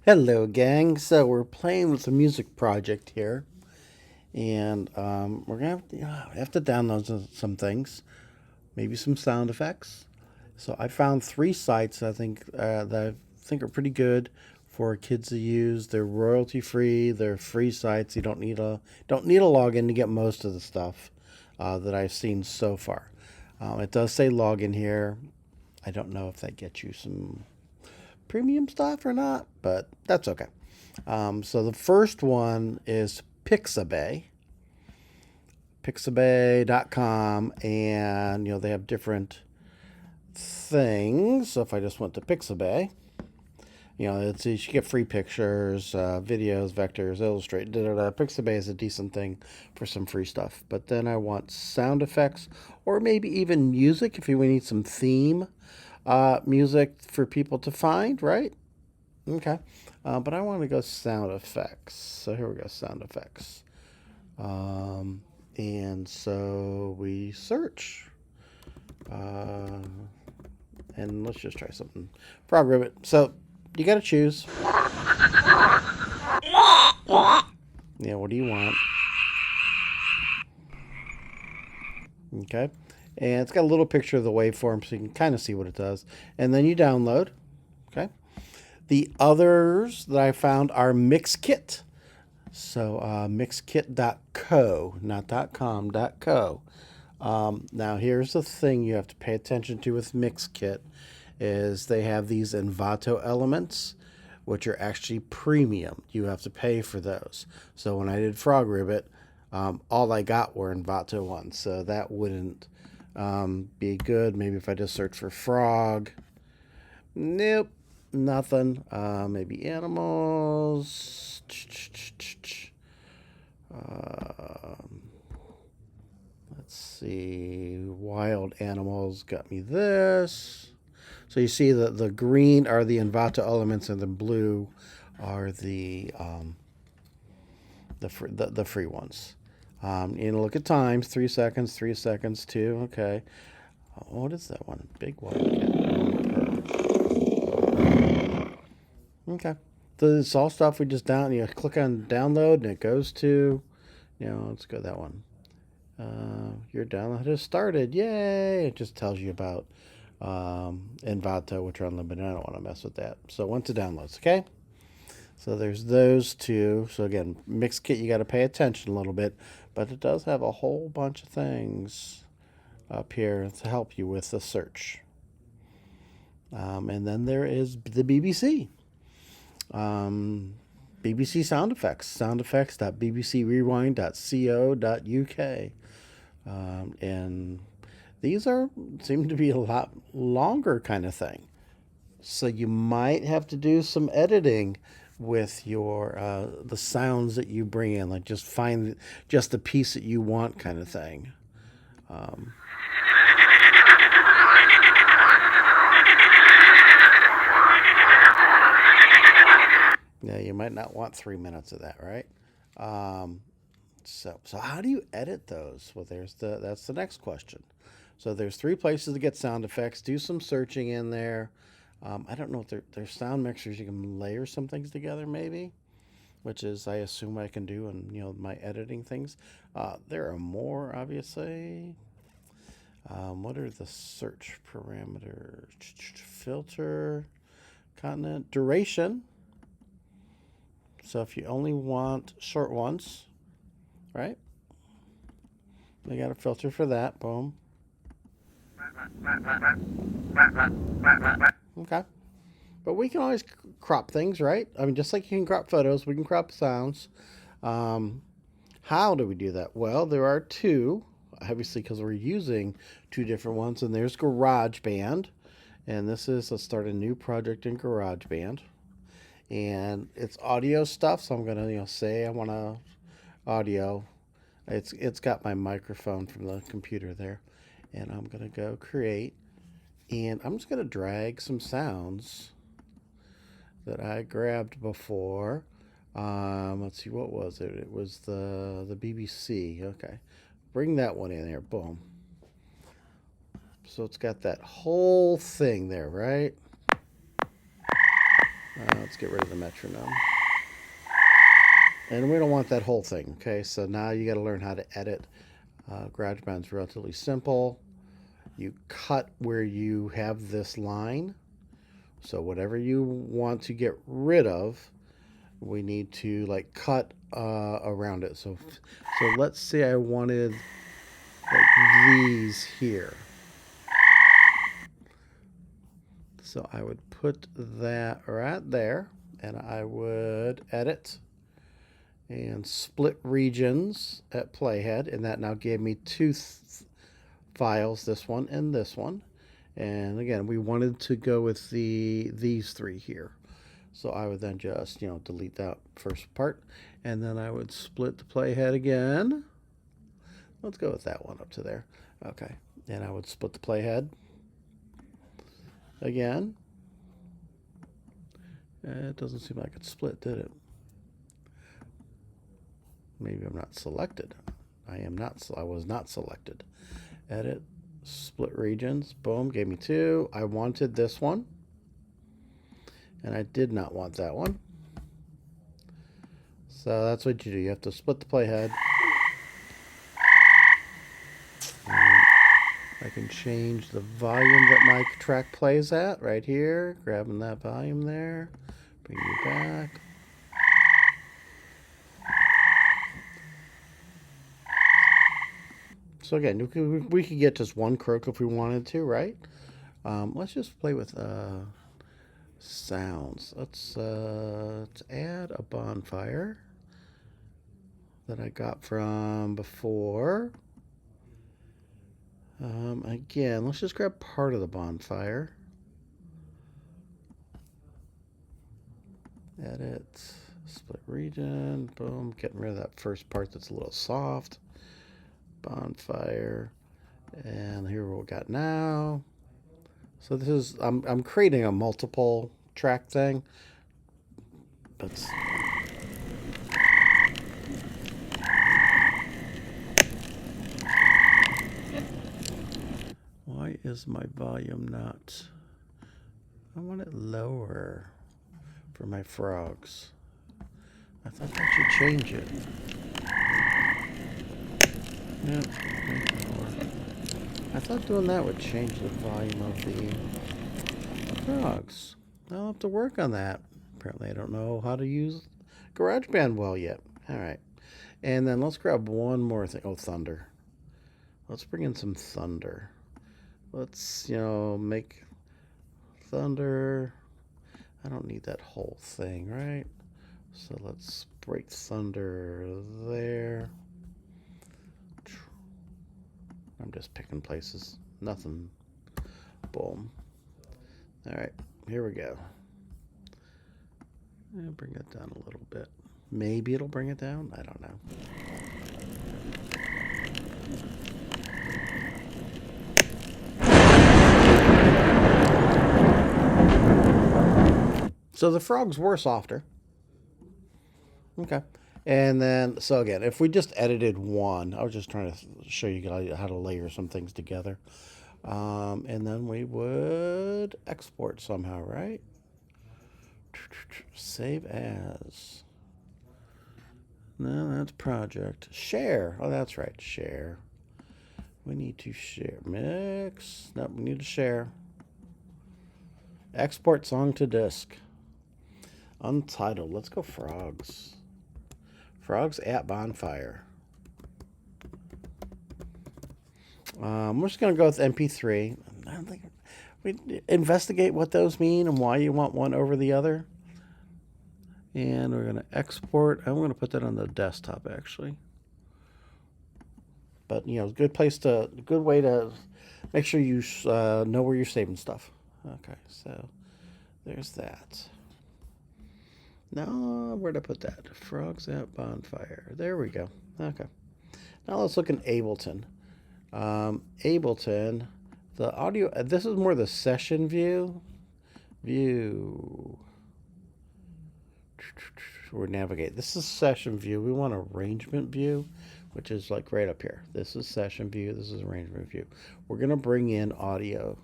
Hello, gang. So we're playing with a music project here, and we're gonna have to download some things, maybe some sound effects. So I found three sites that I think are pretty good for kids to use. They're royalty free. They're free sites. You don't need a login to get most of the stuff that I've seen so far. It does say login here. I don't know if that gets you some premium stuff or not, but that's okay. So the first one is Pixabay, pixabay.com, and they have different things. So if I just went to Pixabay, you should get free pictures, videos, vectors, illustrate. Da, da, da. Pixabay is a decent thing for some free stuff. But then I want sound effects, or maybe even music if you need some theme music for people to find, right? Okay. But I want to go sound effects. So here we go, sound effects. Um, and so we search. Uh, and let's just try something. Frog Ribbit. So you got to choose. Yeah, what do you want? Okay. And it's got a little picture of the waveform so you can kind of see what it does. And then you download. Okay. The others that I found are MixKit. So mixkit.co, not .com, .co. Now here's the thing you have to pay attention to with MixKit is they have these Envato elements, which are actually premium. You have to pay for those. So when I did Frog Ribbit, all I got were Envato ones. So that wouldn't be good. Maybe if I just search for frog. Nope, nothing. Maybe animals. Um, let's see. Wild animals got me this. So you see the green are the Envato elements and the blue are the free ones. And look at times 3 seconds, 3 seconds, two. Okay. What is that one? Big wildcat. Okay. So it's all stuff we just click on download and it goes to, let's go that one. Your download has started. Yay! It just tells you about Envato, which are unlimited. I don't want to mess with that. So once it downloads, okay? So there's those two. So again, Mixkit, you got to pay attention a little bit, but it does have a whole bunch of things up here to help you with the search. And then there is the BBC. Um, BBC sound effects, soundeffects.bbcrewind.co.uk. And these seem to be a lot longer kind of thing. So you might have to do some editing with your the sounds that you bring in, like just find just the piece that you want kind of thing. Um, yeah, you might not want 3 minutes of that, right? Um, so how do you edit those? Well, that's the next question. So there's three places to get sound effects. Do some searching in there. I don't know if there's sound mixers you can layer some things together, maybe, which is I assume I can do in my editing things. There are more, obviously. What are the search parameters? Filter, continent, duration. So if you only want short ones, right? They got a filter for that. Boom. Okay. But we can always crop things, right? I mean, just like you can crop photos, we can crop sounds. Um, how do we do that? Well, there are two, obviously, because we're using two different ones. And there's GarageBand. And let's start a new project in GarageBand. And it's audio stuff. So I'm going to, say I want to audio. It's got my microphone from the computer there. And I'm going to go create. And I'm just going to drag some sounds that I grabbed before. Let's see, what was it? It was the BBC. Okay, bring that one in there. Boom. So it's got that whole thing there, right? Let's get rid of the metronome. And we don't want that whole thing, okay? So now you got to learn how to edit. GarageBand's relatively simple. You cut where you have this line. So whatever you want to get rid of, we need to like cut around it. So let's say I wanted like these here. So I would put that right there, and I would edit and split regions at playhead, and that now gave me two files, this one and this one. And again, we wanted to go with these three here. So I would then just, delete that first part, and then I would split the playhead again. Let's go with that one up to there. Okay, and I would split the playhead again. It doesn't seem like it's split, did it? Maybe I'm not selected. I was not selected. Edit, split regions, boom, gave me two. I wanted this one, and I did not want that one. So that's what you do. You have to split the playhead. I can change the volume that my track plays at right here, grabbing that volume there, bring you back. So again, we could get just one croak if we wanted to, right? Let's just play with sounds. Let's add a bonfire that I got from before. Again, let's just grab part of the bonfire. Edit, split region, boom, getting rid of that first part that's a little soft. Bonfire, and here what we got now. So this is, I'm creating a multiple track thing. But why is my volume not? I want it lower for my frogs. I thought that should change it. Yep. I thought doing that would change the volume of the frogs. I'll have to work on that. Apparently I don't know how to use GarageBand well yet. Alright. And then let's grab one more thing. Oh, thunder. Let's bring in some thunder. Let's, make thunder. I don't need that whole thing, right? So let's break thunder there. I'm just picking places. Nothing. Boom. Alright, here we go. I'll bring it down a little bit. Maybe it'll bring it down. I don't know. So the frogs were softer. Okay. And then, so again, if we just edited one, I was just trying to show you how to layer some things together. And then we would export somehow, right? Save as. No, that's project. Share. Oh, that's right. Share. We need to share. Mix. Nope, we need to share. Export song to disk. Untitled. Let's go frogs. Frogs at bonfire. We're just going to go with MP3. I don't think we investigate what those mean and why you want one over the other. And we're going to export. I'm going to put that on the desktop actually. But good way to make sure you know where you're saving stuff. Okay, so there's that. Now, where'd I put that? Frogs at bonfire. There we go. Okay. Now let's look in Ableton. Ableton, the audio, this is more the session view. Or navigate. This is session view. We want arrangement view, which is like right up here. This is session view. This is arrangement view. We're going to bring in audio.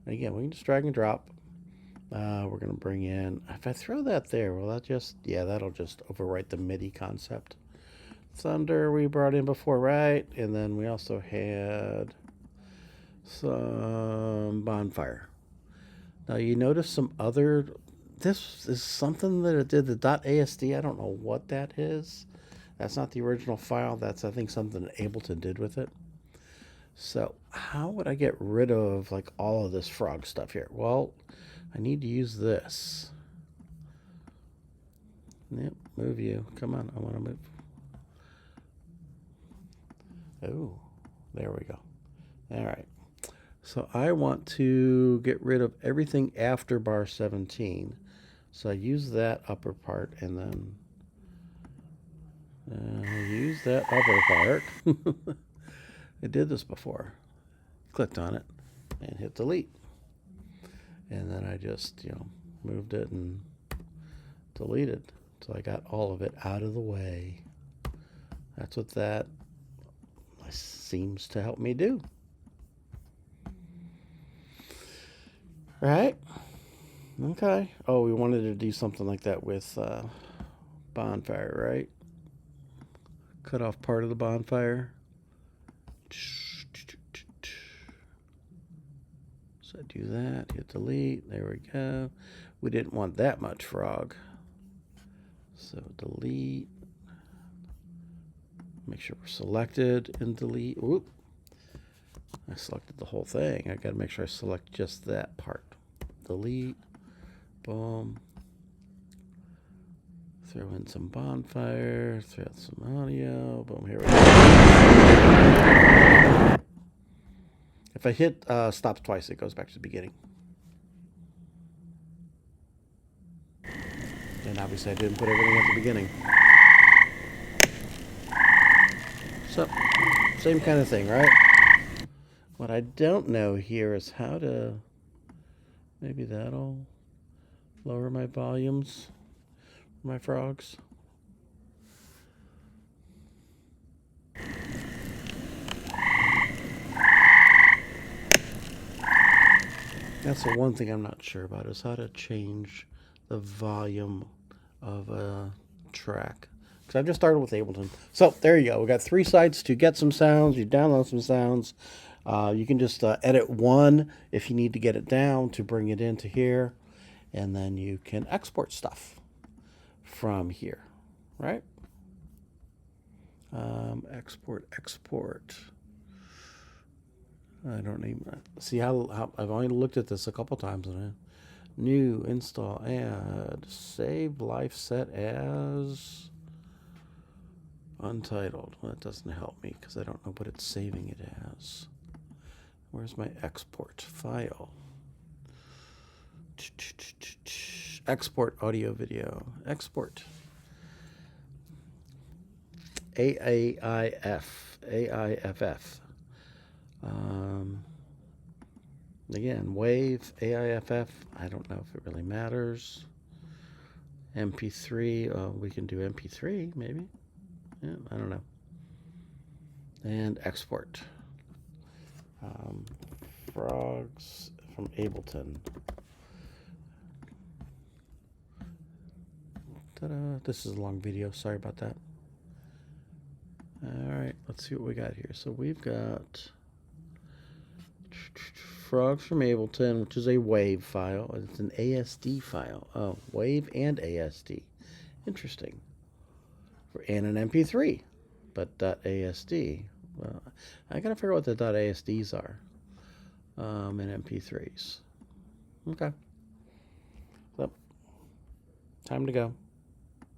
Again, we can just drag and drop. We're going to bring in, if I throw that there, will that just, yeah, that'll just overwrite the MIDI concept. Thunder we brought in before, right? And then we also had some bonfire. Now you notice some other, this is something that it did, the .asd, I don't know what that is. That's not the original file. That's, I think, something that Ableton did with it. So how would I get rid of like all of this frog stuff here? Well, I need to use this. Yep, move you. Come on, I want to move. Oh, there we go. All right. So I want to get rid of everything after bar 17. So I use that upper part and then use that upper part. I did this before. Clicked on it and hit delete. And then I just, moved it and deleted. So I got all of it out of the way. That's what that seems to help me do. Right? Okay. Oh, we wanted to do something like that with bonfire, right? Cut off part of the bonfire. So do that, hit delete, there we go. We didn't want that much frog. So delete. Make sure we're selected and delete. Whoop. I selected the whole thing. I got to make sure I select just that part. Delete. Boom. Throw in some bonfire. Throw out some audio. Boom. Here we go. If I hit stop twice, it goes back to the beginning. And obviously I didn't put everything at the beginning. So, same kind of thing, right? What I don't know here is how to, maybe that'll lower my volumes for my frogs. That's the one thing I'm not sure about, is how to change the volume of a track. Because I've just started with Ableton. So there you go. We got 3 sites to get some sounds. You download some sounds. You can just edit one if you need to get it down to bring it into here. And then you can export stuff from here, right? Export. I don't even see how I've only looked at this a couple times. New, install, add, save life set as untitled. Well, that doesn't help me because I don't know what it's saving it as. Where's my export file? Export audio video. Export. AIFF. Again, Wave, AIFF, I don't know if it really matters. MP3, we can do MP3 maybe. Yeah, I don't know. And export. Frogs from Ableton. Ta-da. This is a long video, sorry about that. Alright, let's see what we got here. So we've got Frogs from Ableton, which is a WAV file. It's an ASD file. Oh, WAV and ASD. Interesting. And an MP3, but .asd. Well, I gotta figure out what the .asds are. And MP3s. Okay. So, time to go.